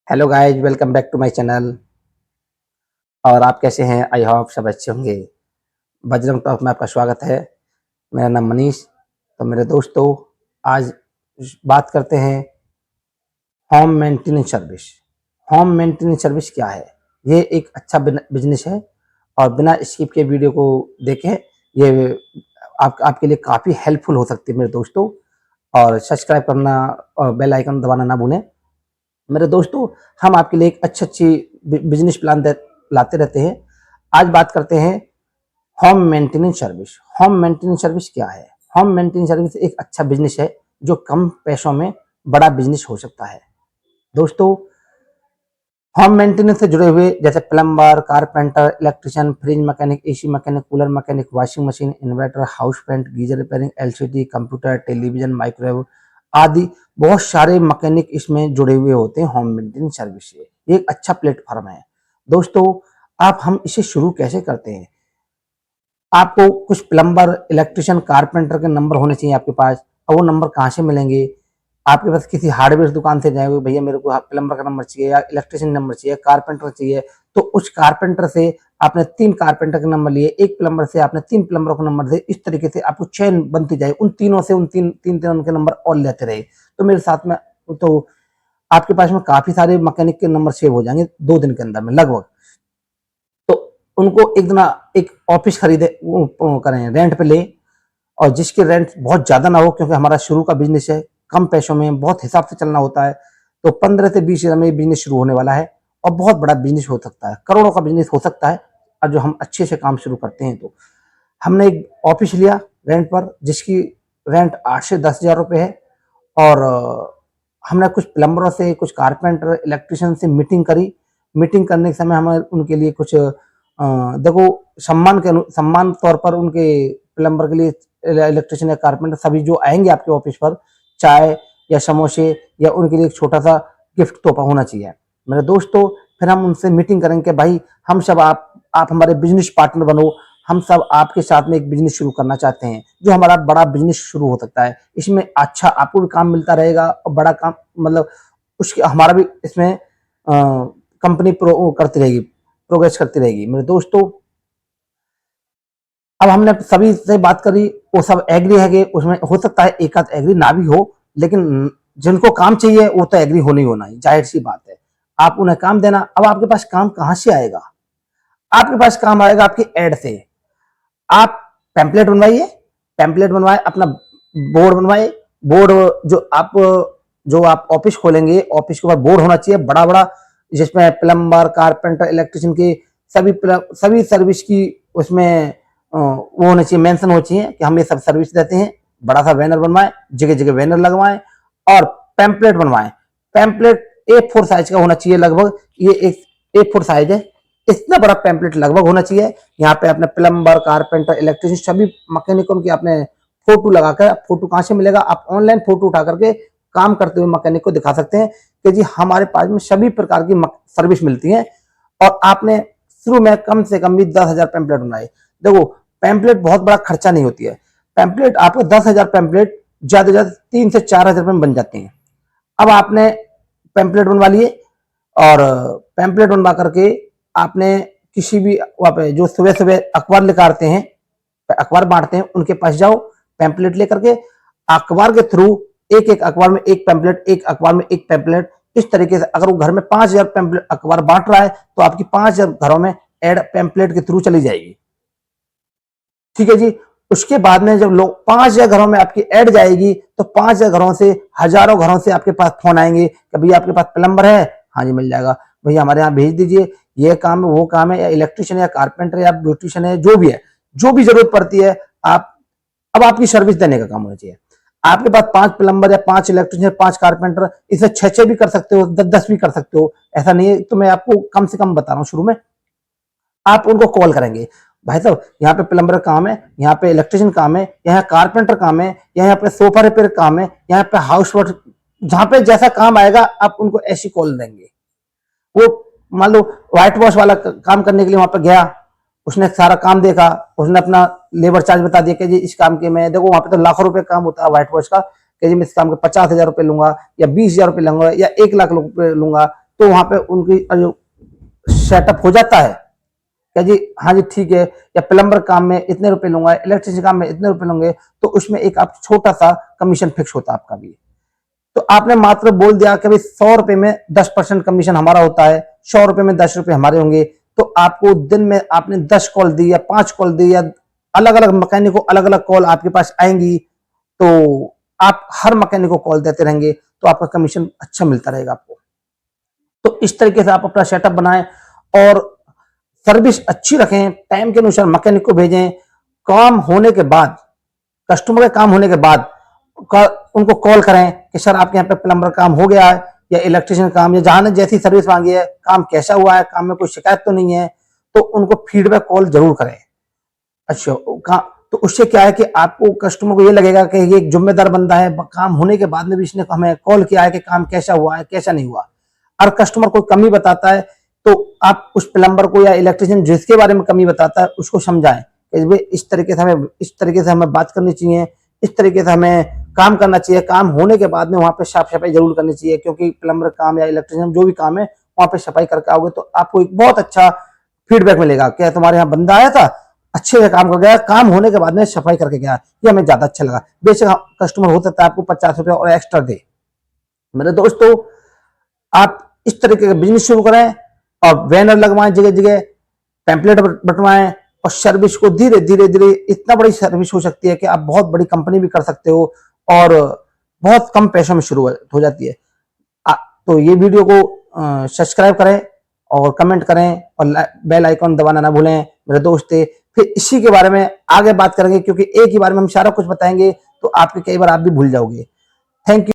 Hello guys, welcome back to my channel. और आप कैसे हैं? आई होप सब अच्छे होंगे। बजरंग टॉक में आपका स्वागत है। मेरा नाम मनीष। तो मेरे दोस्तों, आज बात करते हैं home maintenance service. Home maintenance service क्या है? ये एक अच्छा बिजनेस है और बिना स्किप के वीडियो को देखें। ये आपके लिए काफ़ी हेल्पफुल हो सकती है मेरे दोस्तों। और सब्सक्राइब करना और बेल आइकन दबाना ना भूलें। मेरे दोस्तों, हम आपके लिए एक अच्छी बिजनेस प्लान लाते रहते हैं। आज बात करते हैं home maintenance service. Home maintenance service क्या है? होम मेंटेनेंस सर्विस एक अच्छा बिजनेस है जो कम पैसों में बड़ा बिजनेस हो सकता है। दोस्तों, होम मेंटेनेंस से जुड़े हुए जैसे plumber, carpenter, electrician, fridge mechanic, AC mechanic, cooler mechanic, washing machine, inverter, house paint, geyser repairing, LCD, computer, television, microwave आदि बहुत सारे मैकेनिक इसमें जुड़े हुए होते हैं होम मेंटेनेंस सर्विस से। ये एक अच्छा प्लेटफॉर्म है। दोस्तों, आप हम इसे शुरू कैसे करते हैं? आपको कुछ प्लम्बर, इलेक्ट्रिशियन, कारपेंटर के नंबर होने चाहिए आपके पास। और वो नंबर कहाँ से मिलेंगे? आपके पास किसी हार्डवेयर दुकान से जाएंगे, भैया मेरे को प्लम्बर का नंबर चाहिए या इलेक्ट्रिशियन नंबर चाहिए, कारपेंटर चाहिए। तो उस कारपेंटर से आपने 3 कारपेंटर के नंबर लिए, एक प्लम्बर से आपने 3 प्लम्बरों के नंबर दिए। इस तरीके से आपको चेन बनती जाए, उन तीनों से उन तीन उनके नंबर और लेते रहे। तो मेरे साथ में तो आपके पास में काफी सारे मैकेनिक के नंबर सेव हो जाएंगे 2 दिन के अंदर में लगभग। तो उनको एक दिन एक ऑफिस खरीदे, करें रेंट पे ले। और जिसकी रेंट बहुत ज़्यादा ना हो, क्योंकि हमारा शुरू का बिजनेस है, कम पैसों में बहुत हिसाब से चलना होता है। तो 15 से 20 हज़ार में ये बिजनेस शुरू होने वाला है और बहुत बड़ा बिजनेस हो सकता है, करोड़ों का बिजनेस हो सकता है। और जो हम अच्छे से काम शुरू करते हैं तो हमने एक ऑफिस लिया रेंट पर, जिसकी रेंट 8 से 10 हज़ार रुपये है। और हमने कुछ प्लम्बरों से, कुछ कारपेंटर, इलेक्ट्रिशियन से मीटिंग करी। मीटिंग करने के समय हमें उनके लिए कुछ देखो, सम्मान तौर पर उनके प्लम्बर के लिए, इलेक्ट्रिशियन या कारपेंटर सभी जो आएंगे आपके ऑफिस पर, चाय या समोसे या उनके लिए एक छोटा सा गिफ्ट तोहफा होना चाहिए मेरे दोस्तों। फिर हम उनसे मीटिंग करेंगे कि भाई हम सब आप हमारे बिजनेस पार्टनर बनो। हम सब आपके साथ में एक बिजनेस शुरू करना चाहते हैं जो हमारा बड़ा बिजनेस शुरू हो सकता है। इसमें अच्छा आपको भी काम मिलता रहेगा और बड़ा काम, मतलब उसके हमारा भी इसमें कंपनी प्रो करती रहेगी, प्रोग्रेस करती रहेगी मेरे दोस्तों। अब हमने सभी से बात करी, वो सब एग्री है कि उसमें हो सकता है एक आध एग्री ना भी हो, लेकिन जिनको काम चाहिए वो तो एग्री होना ही होना है, जाहिर सी बात है। आप उन्हें काम देना। अब आपके पास काम कहाँ से आएगा? आपके पास काम आएगा आपकी एड से। आप टेम्पलेट बनवाइए, टेम्पलेट बनवाए, अपना बोर्ड बनवाए। बोर्ड जो आप ऑफिस खोलेंगे, ऑफिस के ऊपर बोर्ड होना चाहिए बड़ा बड़ा, जिसमें प्लम्बर, कारपेंटर, इलेक्ट्रिशियन की सभी सर्विस की उसमें वो होना चाहिए, मेंशन होना चाहिए कि हम ये सब सर्विस देते हैं। बड़ा सा बैनर बनवाएं, जगह जगह बैनर लगवाएं और पैम्पलेट बनवाएं। पैम्पलेट A4 साइज का होना चाहिए लगभग। ये एक A4 साइज है, इतना बड़ा पैम्पलेट लगभग होना चाहिए। यहाँ पे अपने प्लम्बर, कारपेंटर, इलेक्ट्रिशियन सभी मैकेनिकों की आपने फोटो लगाकर, फोटो कहाँ से मिलेगा? आप ऑनलाइन फोटो उठा करके काम करते हुए मैकेनिक को दिखा सकते हैं कि जी हमारे पास में सभी प्रकार की सर्विस मिलती है। और आपने शुरू में कम से कम भी 10,000 पैम्पलेट बनाए। देखो, पैम्पलेट बहुत बड़ा खर्चा नहीं होती है। पैम्पलेट आपको 10,000 पैम्पलेट ज्यादा से ज्यादा 3 से 4 हज़ार में बन जाते हैं। अब आपने पैम्पलेट बनवा लिए और पैम्पलेट बनवा करके आपने किसी भी वहाँ पे जो सुबह सुबह अखबार लेकर आते हैं, अखबार बांटते हैं, उनके पास जाओ, पैम्पलेट लेकर के अखबार के थ्रू एक एक अखबार में एक पैम्पलेट, एक अखबार में एक पैम्पलेट। इस तरीके से अगर वो घर में 5,000 पैम्पलेट अखबार बांट रहा है तो आपकी 5,000 घरों में एड पैम्पलेट के थ्रू चली जाएगी। ठीक है जी। उसके बाद में जब लोग 5,000 घरों में आपकी एड जाएगी तो 5,000 घरों से, हजारों घरों से आपके पास फोन आएंगे कि भैया आपके पास प्लम्बर है? हाँ जी मिल जाएगा। भैया हमारे यहाँ भेज दीजिए, ये काम है, वो काम है, या इलेक्ट्रिशियन या कारपेंटर या ब्यूटिशियन है, जो भी है, जो भी जरूरत पड़ती है। आप अब आपकी सर्विस देने का काम होना चाहिए। आपके पास 5 प्लम्बर या 5 इलेक्ट्रिशियन, 5 कारपेंटर, इसे 6 भी कर सकते हो, 10 भी कर सकते हो, ऐसा नहीं है। तो मैं आपको कम से कम बता रहा हूँ शुरू में। आप उनको कॉल करेंगे, भाई साहब यहाँ पे प्लम्बर काम है, यहाँ पे इलेक्ट्रिशियन काम है, यहाँ कारपेंटर काम है, यहाँ पे सोफा रिपेयर काम है, यहाँ पे हाउस वर्क, जहाँ पे जैसा काम आएगा आप उनको ऐसी कॉल देंगे। वो मान लो व्हाइट वॉश वाला काम करने के लिए वहां पे गया, उसने सारा काम देखा, उसने अपना लेबर चार्ज बता दिया कि जी इस काम के मैं, देखो वहां पे तो लाखों रुपए काम होता है व्हाइट वॉश का, कि जी मैं इस काम के 50,000 रुपए लूंगा या 20,000 रुपए लूंगा या 1 लाख रुपए लूंगा। तो वहां पे उनकी जो सेटअप हो जाता है क्या जी, हाँ जी ठीक है, या प्लम्बर काम में इतने रुपए लूंगा, इलेक्ट्रिशियन काम में इतने रुपए लूंगे, तो उसमें एक आप छोटा सा कमीशन फिक्स होता है आपका भी। तो आपने मात्र बोल दिया कि भाई 100 रुपए में 10% कमीशन हमारा होता है, 100 रुपए में 10 रुपए हमारे होंगे, तो आपको दिन में आपने 10 कॉल दी या 5 कॉल दी या अलग अलग मैकेनिक को अलग अलग कॉल आपके पास आएंगी, तो आप हर मैकेनिक को कॉल देते रहेंगे, तो आपका कमीशन अच्छा मिलता रहेगा आपको। तो इस तरीके से आप अपना सेटअप बनाएं और सर्विस अच्छी रखें, टाइम के अनुसार मैकेनिक को भेजें। काम होने के बाद, कस्टमर के काम होने के बाद उनको कॉल करें कि सर आपके यहाँ पे प्लम्बर काम हो गया है या इलेक्ट्रिशियन काम, या जहां ने जैसी सर्विस मांगी है, काम कैसा हुआ है, काम में कोई शिकायत तो नहीं है, तो उनको फीडबैक कॉल जरूर करें। अच्छा, तो उससे क्या है कि आपको कस्टमर को ये लगेगा कि ये एक जिम्मेदार बंदा है, काम होने के बाद में भी इसने हमें कॉल किया है कि काम कैसा हुआ है कैसा नहीं हुआ। और कस्टमर कोई कमी बताता है तो आप उस प्लम्बर को या इलेक्ट्रिशियन जिसके बारे में कमी बताता है उसको समझाएं कि भाई इस तरीके से हमें बात करनी चाहिए, इस तरीके से हमें काम करना चाहिए, काम होने के बाद में वहां पे साफ सफाई जरूर करनी चाहिए, क्योंकि प्लम्बर काम या इलेक्ट्रिशियन जो भी काम है वहां पे सफाई करके आओगे तो आपको एक बहुत अच्छा फीडबैक मिलेगा, क्या तुम्हारे यहाँ बंदा आया था, अच्छे से काम कर गया, काम होने के बाद में सफाई करके गया, ये हमें ज्यादा अच्छा लगा। बेशक कस्टमर हो सकता है आपको 50 रुपए और एक्स्ट्रा दे। मेरे दोस्तों, आप इस तरीके का बिजनेस शुरू करें और बैनर लगवाएं, जगह जगह टेम्पलेट बंटवाएं, और सर्विस को धीरे धीरे धीरे इतना बड़ी सर्विस हो सकती है कि आप बहुत बड़ी कंपनी भी कर सकते हो और बहुत कम पैसों में शुरू हो जाती है। तो ये वीडियो को सब्सक्राइब करें और कमेंट करें और बेल आइकॉन दबाना ना भूलें मेरे दोस्त। फिर इसी के बारे में आगे बात करेंगे, क्योंकि एक ही बार में हम सारा कुछ बताएंगे तो आपके कई बार आप भी भूल जाओगे। Thank you.